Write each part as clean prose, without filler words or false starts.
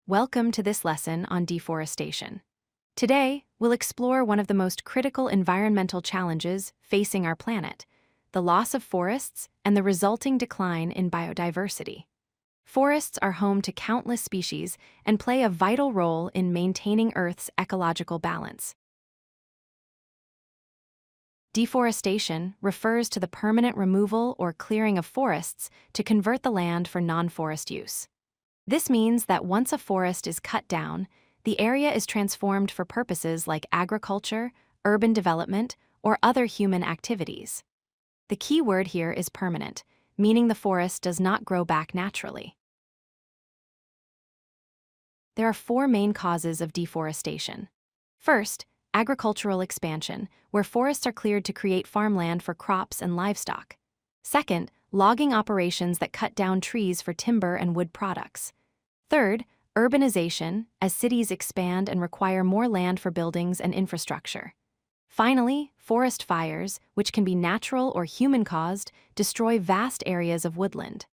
Welcome to this lesson on deforestation. Today, we'll explore one of the most critical environmental challenges facing our planet, the loss of forests and the resulting decline in biodiversity. Forests are home to countless species and play a vital role in maintaining Earth's ecological balance. Deforestation refers to the permanent removal or clearing of forests to convert the land for non-forest use. This means that once a forest is cut down, the area is transformed for purposes like agriculture, urban development, or other human activities. The key word here is permanent, meaning the forest does not grow back naturally. There are four main causes of deforestation. First, agricultural expansion, where forests are cleared to create farmland for crops and livestock. Second, logging operations that cut down trees for timber and wood products. Third, urbanization, as cities expand and require more land for buildings and infrastructure. Finally, forest fires, which can be natural or human-caused, destroy vast areas of woodland.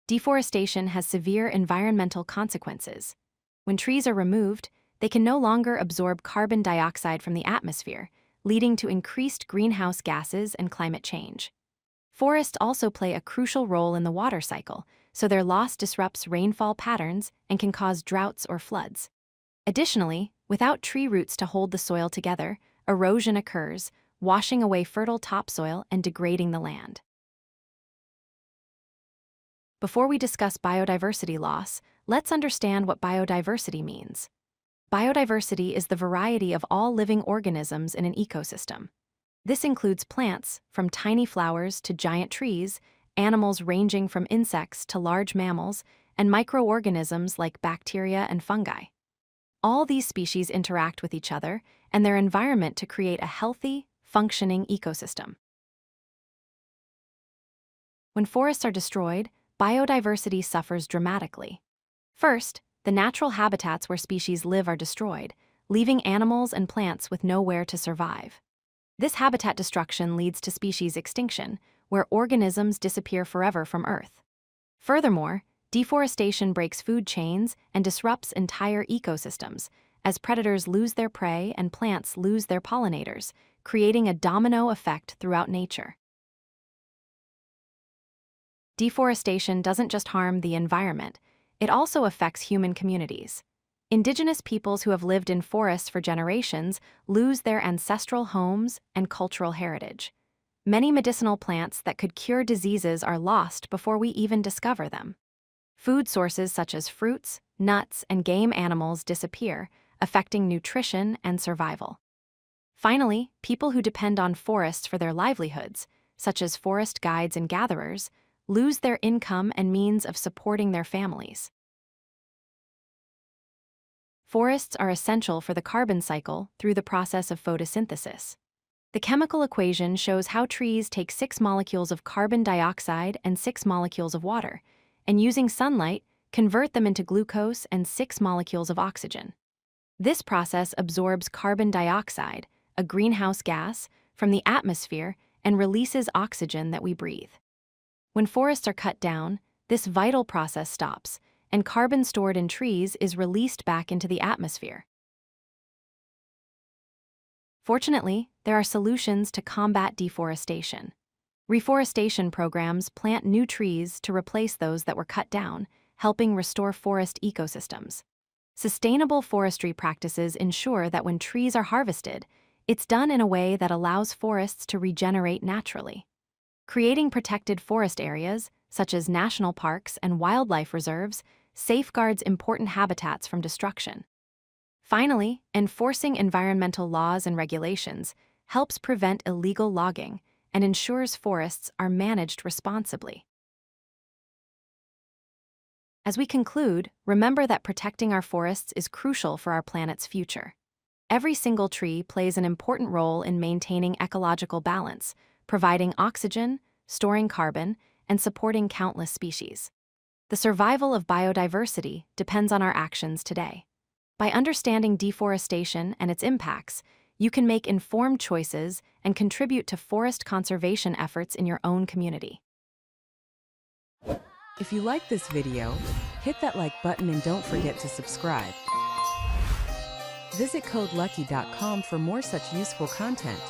Deforestation has severe environmental consequences. When trees are removed, they can no longer absorb carbon dioxide from the atmosphere, leading to increased greenhouse gases and climate change. Forests also play a crucial role in the water cycle, so their loss disrupts rainfall patterns and can cause droughts or floods. Additionally, without tree roots to hold the soil together, erosion occurs, washing away fertile topsoil and degrading the land. Before we discuss biodiversity loss, let's understand what biodiversity means. Biodiversity is the variety of all living organisms in an ecosystem. This includes plants, from tiny flowers to giant trees, animals ranging from insects to large mammals, and microorganisms like bacteria and fungi. All these species interact with each other and their environment to create a healthy, functioning ecosystem. When forests are destroyed, biodiversity suffers dramatically. First, the natural habitats where species live are destroyed, leaving animals and plants with nowhere to survive. This habitat destruction leads to species extinction, where organisms disappear forever from Earth. Furthermore, deforestation breaks food chains and disrupts entire ecosystems, as predators lose their prey and plants lose their pollinators, creating a domino effect throughout nature. Deforestation doesn't just harm the environment, it also affects human communities. Indigenous peoples who have lived in forests for generations lose their ancestral homes and cultural heritage. Many medicinal plants that could cure diseases are lost before we even discover them. Food sources such as fruits, nuts, and game animals disappear, affecting nutrition and survival. Finally, people who depend on forests for their livelihoods, such as forest guides and gatherers, lose their income and means of supporting their families. Forests are essential for the carbon cycle through the process of photosynthesis. The chemical equation shows how trees take 6 molecules of carbon dioxide and 6 molecules of water, and using sunlight, convert them into glucose and 6 molecules of oxygen. This process absorbs carbon dioxide, a greenhouse gas, from the atmosphere and releases oxygen that we breathe. When forests are cut down, this vital process stops, and carbon stored in trees is released back into the atmosphere. Fortunately, there are solutions to combat deforestation. Reforestation programs plant new trees to replace those that were cut down, helping restore forest ecosystems. Sustainable forestry practices ensure that when trees are harvested, it's done in a way that allows forests to regenerate naturally. Creating protected forest areas, such as national parks and wildlife reserves, safeguards important habitats from destruction. Finally, enforcing environmental laws and regulations helps prevent illegal logging and ensures forests are managed responsibly. As we conclude, remember that protecting our forests is crucial for our planet's future. Every single tree plays an important role in maintaining ecological balance, providing oxygen, storing carbon, and supporting countless species. The survival of biodiversity depends on our actions today. By understanding deforestation and its impacts, you can make informed choices and contribute to forest conservation efforts in your own community. If you like this video, hit that like button and don't forget to subscribe. Visit codelucky.com for more such useful content.